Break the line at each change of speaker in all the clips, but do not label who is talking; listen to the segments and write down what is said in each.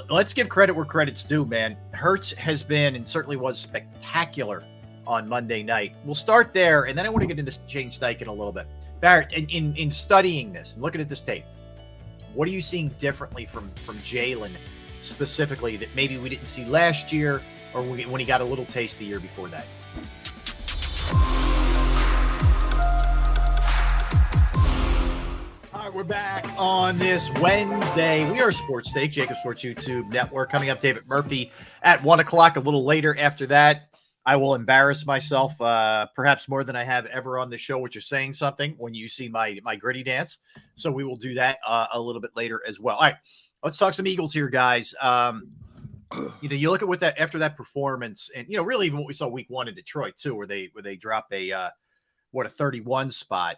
let's give credit where credit's due, man. Hurts has been and certainly was spectacular on Monday night. We'll start there, and then I want to get into Shane Steichen a little bit. Barrett, in studying this and looking at this tape, what are you seeing differently from Jalen specifically that maybe we didn't see last year or when he got a little taste the year before that? All right, we're back on this Wednesday. We are Sports Take, JAKIB Sports YouTube Network. Coming up, David Murphy at 1 o'clock. A little later after that, I will embarrass myself perhaps more than I have ever on the show, which is saying something when you see my gritty dance. So we will do that a little bit later as well. All right, let's talk some Eagles here, guys. You look at what that after that performance, and really even what we saw week 1 in Detroit too, where they drop a 31 spot.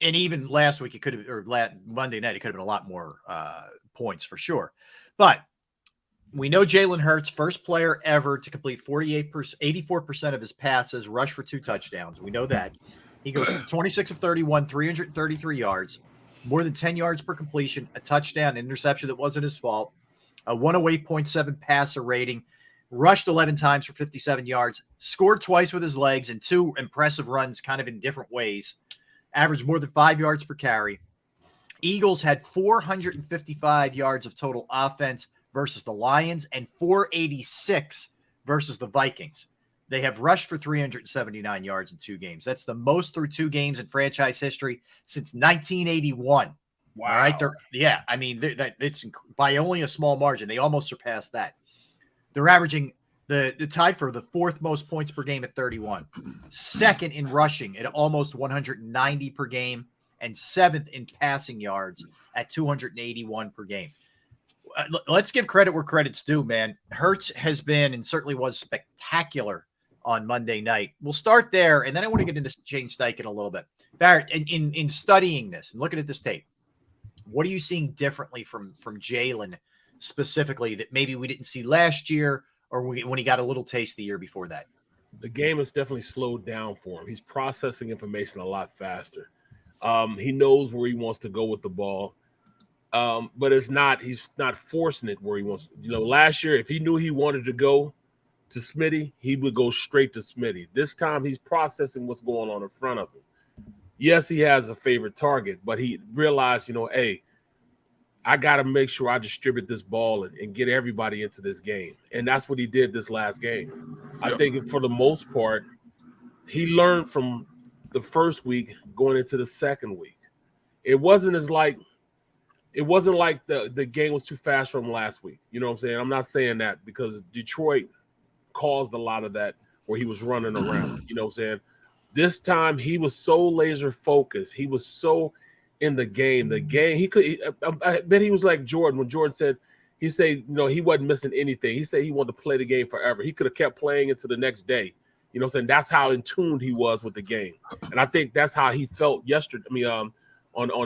And even last week, it could have, or Monday night, it could have been a lot more points for sure. But we know Jalen Hurts, first player ever to complete 84% of his passes, rush for 2 touchdowns. We know that. He goes 26 of 31, 333 yards, more than 10 yards per completion, a touchdown, interception that wasn't his fault, a 108.7 passer rating, rushed 11 times for 57 yards, scored twice with his legs, and 2 impressive runs kind of in different ways. Averaged more than 5 yards per carry. Eagles had 455 yards of total offense versus the Lions and 486 versus the Vikings. They have rushed for 379 yards in 2 games. That's the most through 2 games in franchise history since 1981. Wow. All right. It's by only a small margin. They almost surpassed that. They're averaging the tied for the 4th most points per game at 31, 2nd in rushing at almost 190 per game, and 7th in passing yards at 281 per game. Let's give credit where credit's due, man. Hurts has been and certainly was spectacular on Monday night. We'll start there, and then I want to get into Shane Steichen a little bit. Barrett, in studying this and looking at this tape, what are you seeing differently from Jalen specifically that maybe we didn't see last year or when he got a little taste the year before that?
The game has definitely slowed down for him. He's processing information a lot faster. He knows where he wants to go with the ball. But he's not forcing it where he wants. Last year, if he knew he wanted to go to Smitty, he would go straight to Smitty. This time, he's processing what's going on in front of him. Yes, he has a favorite target, but he realized, hey, I got to make sure I distribute this ball and get everybody into this game. And that's what he did this last game. Yep. I think for the most part, he learned from the first week going into the second week. It wasn't like the game was too fast for him last week. You know what I'm saying? I'm not saying that because Detroit caused a lot of that where he was running around. You know what I'm saying? This time he was so laser focused. He was so in the game. I bet he was like Jordan when Jordan said, he wasn't missing anything. He said he wanted to play the game forever. He could have kept playing into the next day. You know what I'm saying? That's how in tune he was with the game. And I think that's how he felt yesterday. On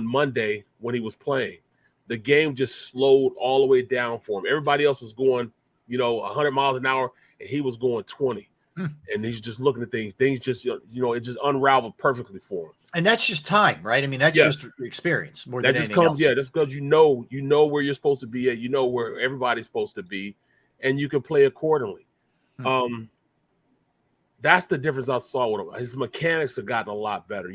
Monday when he was playing. The game just slowed all the way down for him. Everybody else was going, 100 miles an hour, and he was going 20. And he's just looking at things. Things just, it just unraveled perfectly for him.
And that's just time, right? I mean, that's just experience more than anything else.
Yeah, that's because you know where you're supposed to be at. You know where everybody's supposed to be, and you can play accordingly. That's the difference I saw with him. His mechanics have gotten a lot better.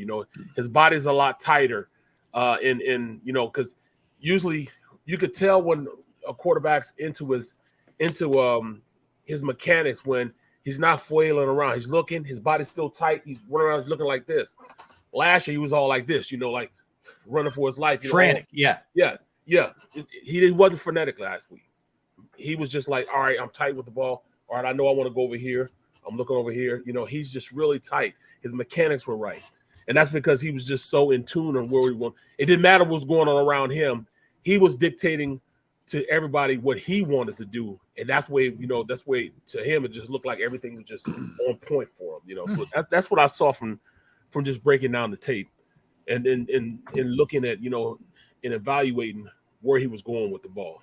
His body's a lot tighter, because usually you could tell when a quarterback's into his mechanics when he's not flailing around. He's looking, his body's still tight. He's running around, he's looking like this. Last year, he was all like this, like running for his life.
Frantic, yeah.
He wasn't frenetic last week. He was just like, all right, I'm tight with the ball. All right, I know I want to go over here. I'm looking over here. He's just really tight. His mechanics were right. And that's because he was just so in tune on where he was. It didn't matter what was going on around him. He was dictating to everybody what he wanted to do. And that's way to him, it just looked like everything was just on point for him, So that's what I saw from just breaking down the tape and looking at, and evaluating where he was going with the ball.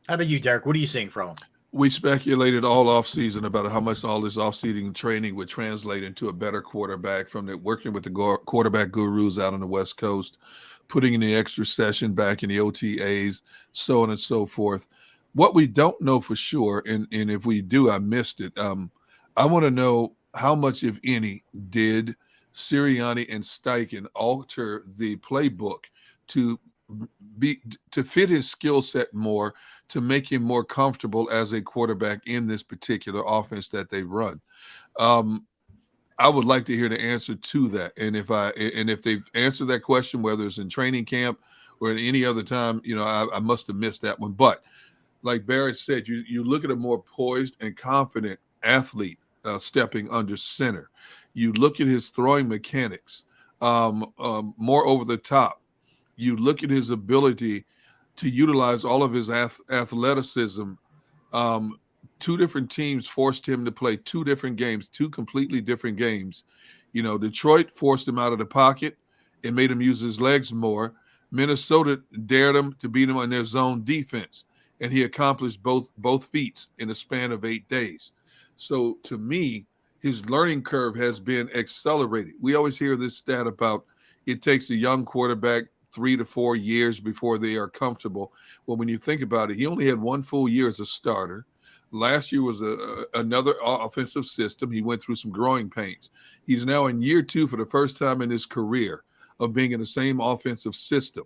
How about you, Derek? What are you seeing from him?
We speculated all offseason about how much all this offseason training would translate into a better quarterback from working with the quarterback gurus out on the West Coast. putting in the extra session back in the OTAs, so on and so forth. What we don't know for sure, and if we do, I missed it. I want to know how much, if any, did Sirianni and Steichen alter the playbook to fit his skill set more, to make him more comfortable as a quarterback in this particular offense that they run. I would like to hear the answer to that. And if they've answered that question, whether it's in training camp or at any other time, I must have missed that one. But like Barrett said, you look at a more poised and confident athlete stepping under center. You look at his throwing mechanics, more over the top. You look at his ability to utilize all of his athleticism. Two different teams forced him to play two different games, two completely different games. Detroit forced him out of the pocket and made him use his legs more. Minnesota dared him to beat him on their zone defense, and he accomplished both feats in a span of 8 days. So to me, his learning curve has been accelerated. We always hear this stat about it takes a young quarterback 3 to 4 years before they are comfortable. Well, when you think about it, he only had 1 full year as a starter. Last year was another offensive system. He went through some growing pains. He's now in year 2 for the first time in his career of being in the same offensive system.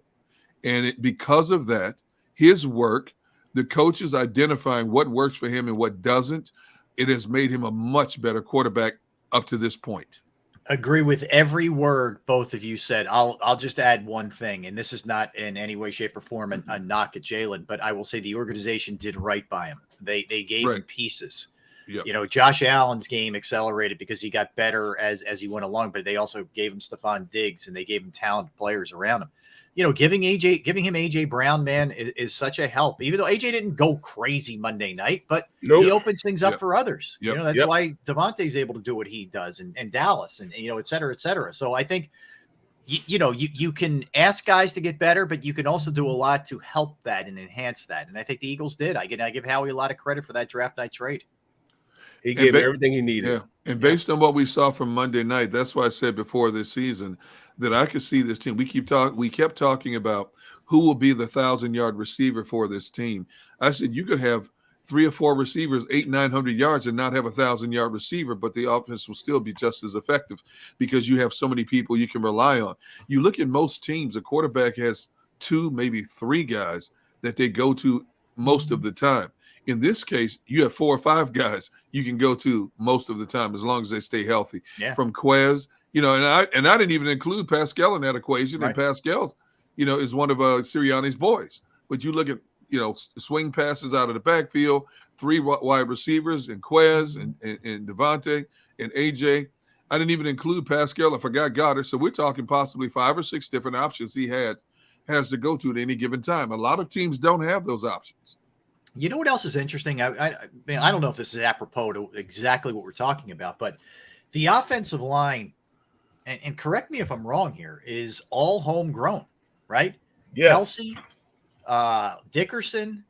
And because of that, his work, the coaches identifying what works for him and what doesn't, it has made him a much better quarterback up to this point.
Agree with every word both of you said. I'll just add one thing, and this is not in any way, shape, or form a knock at Jalen, but I will say the organization did right by him. They gave him pieces. Yep. Josh Allen's game accelerated because he got better as he went along, but they also gave him Stephon Diggs and they gave him talented players around him. Giving him AJ Brown, man, is such a help. Even though AJ didn't go crazy Monday night, but he opens things up for others.
Yep.
That's why Devontae's able to do what he does, and Dallas, and et cetera, et cetera. So I think you can ask guys to get better, but you can also do a lot to help that and enhance that. And I think the Eagles did. I give Howie a lot of credit for that draft night trade.
He gave everything he needed.
Yeah. And based on what we saw from Monday night, that's why I said before this season that I could see this team. We kept talking about who will be the 1,000-yard receiver for this team. I said you could have 3 or 4 receivers, 800-900 yards, and not have a 1,000-yard receiver, but the offense will still be just as effective because you have so many people you can rely on. You look at most teams, a quarterback has 2, maybe 3 guys that they go to most of the time. In this case, you have 4 or 5 guys you can go to most of the time as long as they stay healthy. Yeah. From Quez, and I didn't even include Pascal in that equation. Right. And Pascal, is one of Sirianni's boys. But you look at, swing passes out of the backfield, 3 wide receivers, and Quez and Devontae and AJ. I didn't even include Pascal. I forgot Goddard. So we're talking possibly 5 or 6 different options he has to go to at any given time. A lot of teams don't have those options.
You know what else is interesting? I don't know if this is apropos to exactly what we're talking about, but the offensive line, and correct me if I'm wrong here, is all homegrown, right?
Yeah.
Kelsey, Dickerson,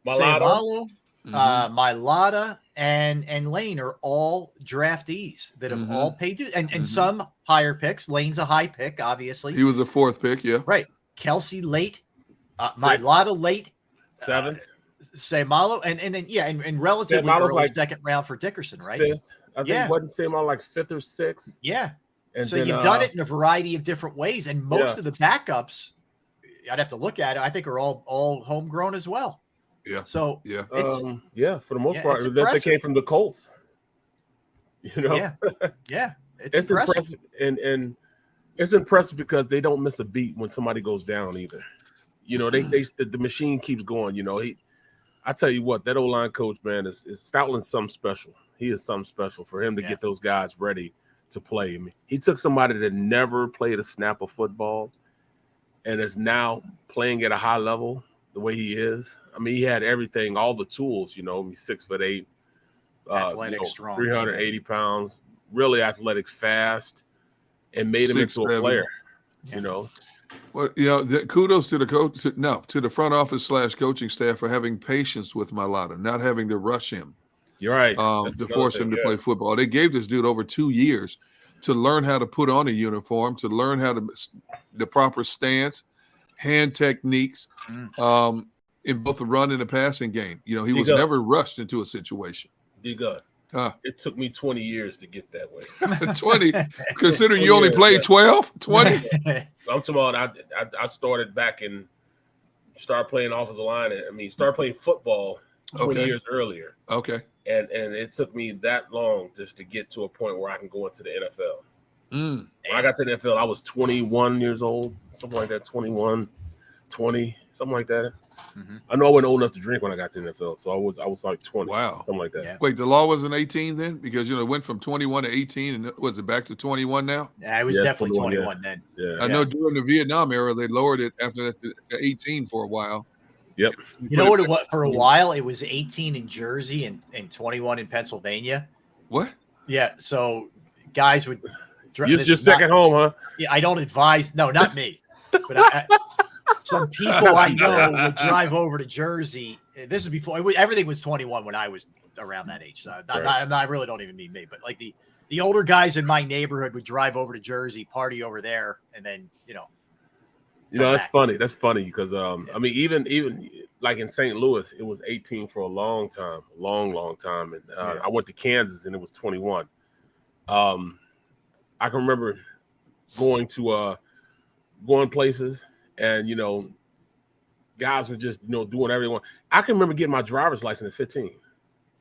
Seumalo, Mailata, and Lane are all draftees that have all paid dues, and some higher picks. Lane's a high pick, obviously.
He was a 4th pick, yeah.
Right. Kelsey late, Mailata late.
7th.
Seumalo, and then relatively early second round for Dickerson, right?
5th. I think wasn't Seumalo like 5th or 6th?
Yeah. And so you've done it in a variety of different ways, and most of the backups, I'd have to look at it, I think are all homegrown as well.
Yeah.
So
it's for the most part, they came from the Colts.
Yeah. It's impressive.
And it's impressive because they don't miss a beat when somebody goes down either. The machine keeps going. I tell you what, that O-line coach, man, is Stoutland's something special. He is something special for him to get those guys ready to play. I mean, he took somebody that never played a snap of football and is now playing at a high level the way he is. I mean, he had everything, all the tools, he's 6'8",
athletic, strong,
380 pounds, really athletic, fast, and made him into a player,
Well, kudos to the coach, to the front office / coaching staff for having patience with Mailata, not having to rush him.
You're right.
To force him to play football. They gave this dude over 2 years to learn how to put on a uniform, to learn how to the proper stance, hand techniques, in both the run and the passing game. You know, he was never rushed into a situation.
It took me 20 years to get that way.
20, considering you only played 12, 20.
I'm talking about I started started playing offensive line. Started playing football 20 years earlier.
Okay.
And it took me that long just to get to a point where I can go into the NFL. When I got to the NFL, I was 21 years old, something like that, 21, 20, something like that. I know I wasn't old enough to drink when I got to the NFL, so I was like 20.
Wow.
Something like that.
Yeah. Wait, the law wasn't 18 then? Because, you know, it went from 21 to 18, and was it back to 21 now?
Yeah, it was definitely 21 then.
Yeah.
I know during the Vietnam era, they lowered it after that to 18 for a while.
Yep.
You know what it was? For a while, it was 18 in Jersey and 21 in Pennsylvania.
What?
Yeah, so guys would –
You're just sick at home, huh?
Yeah, I don't advise – no, not me. But some people I know would drive over to Jersey. This is before everything was 21 when I was around that age. So I really don't even mean me, but like the older guys in my neighborhood would drive over to Jersey, party over there, and then
that's funny. That's funny because even like in St. Louis, it was 18 for a long time, long time, and I went to Kansas and it was 21. I can remember going places and, guys were just, doing everything. I can remember getting my driver's license at 15.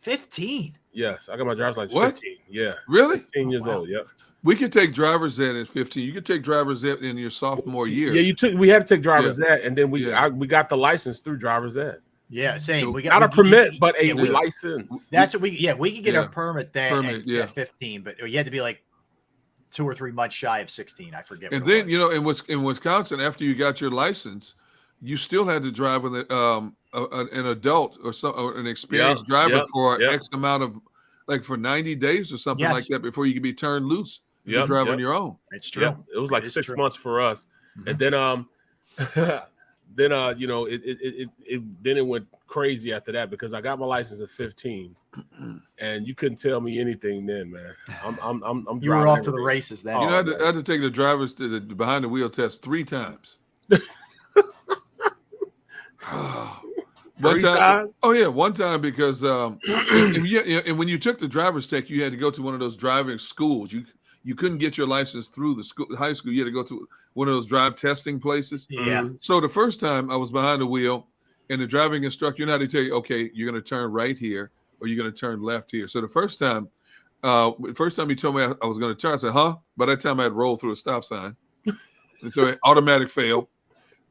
15?
Yes, I got my driver's license at 15. Yeah.
Really?
15 years old, yeah.
We could take driver's ed at 15. You could take driver's ed in your sophomore year.
Yeah, we had to take driver's ed, and then we got the license through driver's ed.
Yeah, same.
We got not a permit, but a license.
That's what we could get a permit then at 15, but you had to be like 2 or 3 months shy of 16. I forget.
And then, in Wisconsin, after you got your license, you still had to drive with an adult or an experienced driver for X amount of, like for 90 days or something like that before you could be turned loose. You drive on your own.
It's true.
Yeah, it was like 6 months for us. And then it went crazy after that because I got my license at 15, and you couldn't tell me anything then, man. I'm
you were off to the races then.
I had to take the drivers to the behind the wheel test 3 times. One time because and when you took the driver's test, you had to go to one of those driving schools. You couldn't get your license through the high school. You had to go to one of those drive testing places.
Yeah.
So the first time I was behind the wheel, and the driving instructor, they tell you, okay, you're going to turn right here, or you're going to turn left here. So the first time he told me I was going to turn, I said, huh? By that time I had rolled through a stop sign. And so it automatic fail.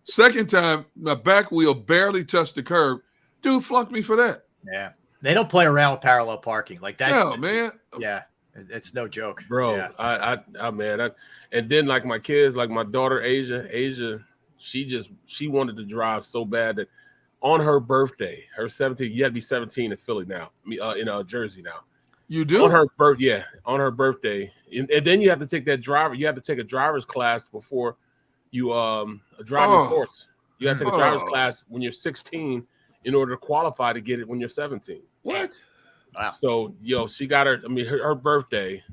Second time, my back wheel barely touched the curb. Dude flunked me for that.
Yeah. They don't play around with parallel parking like that.
No, man.
Yeah. It's no joke.
Bro,
yeah.
And then like my kids, like my daughter, Asia, she wanted to drive so bad that on her birthday, her 17th, you had to be 17 in Philly now, in Jersey now.
You do?
On her birthday. And then you have to take a driver's class before you a driving course. You have to take a driver's class when you're 16 in order to qualify to get it when you're 17.
What?
Wow.
So she got her birthday.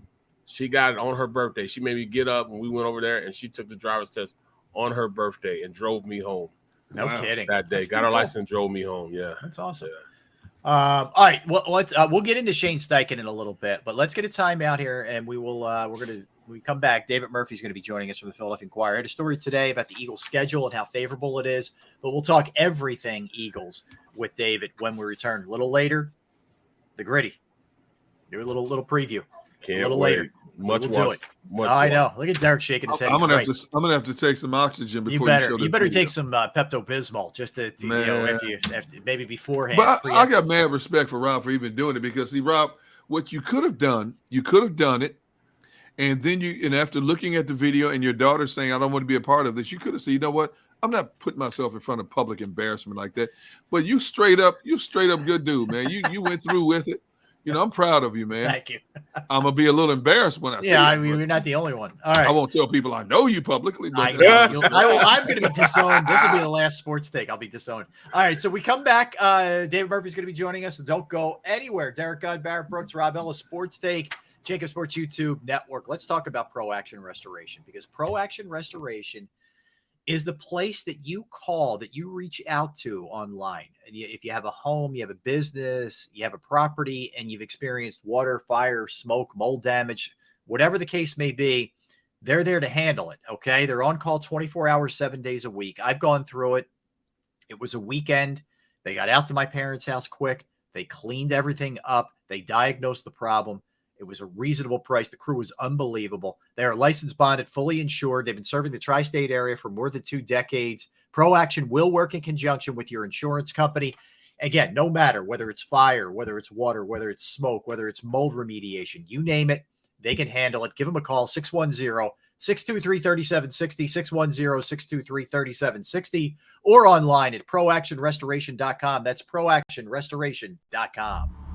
She got it on her birthday. She made me get up when we went over there, and she took the driver's test on her birthday and drove me home.
No kidding.
That day, got her license, drove me home. Yeah,
that's awesome. Yeah. All right, well, we'll get into Shane Steichen in a little bit, but let's get a timeout here, and we will. When we come back, David Murphy's going to be joining us from the Philadelphia Inquirer. I had a story today about the Eagles' schedule and how favorable it is, but we'll talk everything Eagles with David when we return a little later. The Gritty. Do a little preview.
Can't
a little
wait.
later.
Much
we'll do it. I know. Look at Derek shaking his head.
I'm gonna have to take some oxygen before
you better take some Pepto-Bismol just to after maybe beforehand.
But I got mad respect for Rob for even doing it because see, Rob, what you could have done it, and then after looking at the video and your daughter saying, I don't want to be a part of this, you could have said, you know what? I'm not putting myself in front of public embarrassment like that. But you straight up good dude, man. You went through with it. I'm proud of you, man.
Thank you.
I'm gonna be a little embarrassed when I say it.
Yeah, you're not the only one. All right.
I won't tell people I know you publicly, but
I'm going to be disowned. This will be the last sports take. I'll be disowned. All right, so we come back. David Murphy's going to be joining us. So don't go anywhere. Derek Gunn, Barrett Brooks, Rob Ellis, Sports Take. JAKIB Sports YouTube Network. Let's talk about Pro Action Restoration, because Pro Action Restoration is the place that you call, that you reach out to online. If you have a home, you have a business, you have a property, and you've experienced water, fire, smoke, mold damage, whatever the case may be, they're there to handle it, okay? They're on call 24 hours, 7 days a week. I've gone through it. It was a weekend. They got out to my parents' house quick. They cleaned everything up. They diagnosed the problem. It was a reasonable price. The crew was unbelievable. They are licensed, bonded, fully insured. They've been serving the tri-state area for more than 2 decades. Pro Action will work in conjunction with your insurance company. Again, no matter whether it's fire, whether it's water, whether it's smoke, whether it's mold remediation, you name it, they can handle it. Give them a call, 610-623-3760, 610-623-3760, or online at proactionrestoration.com. That's proactionrestoration.com.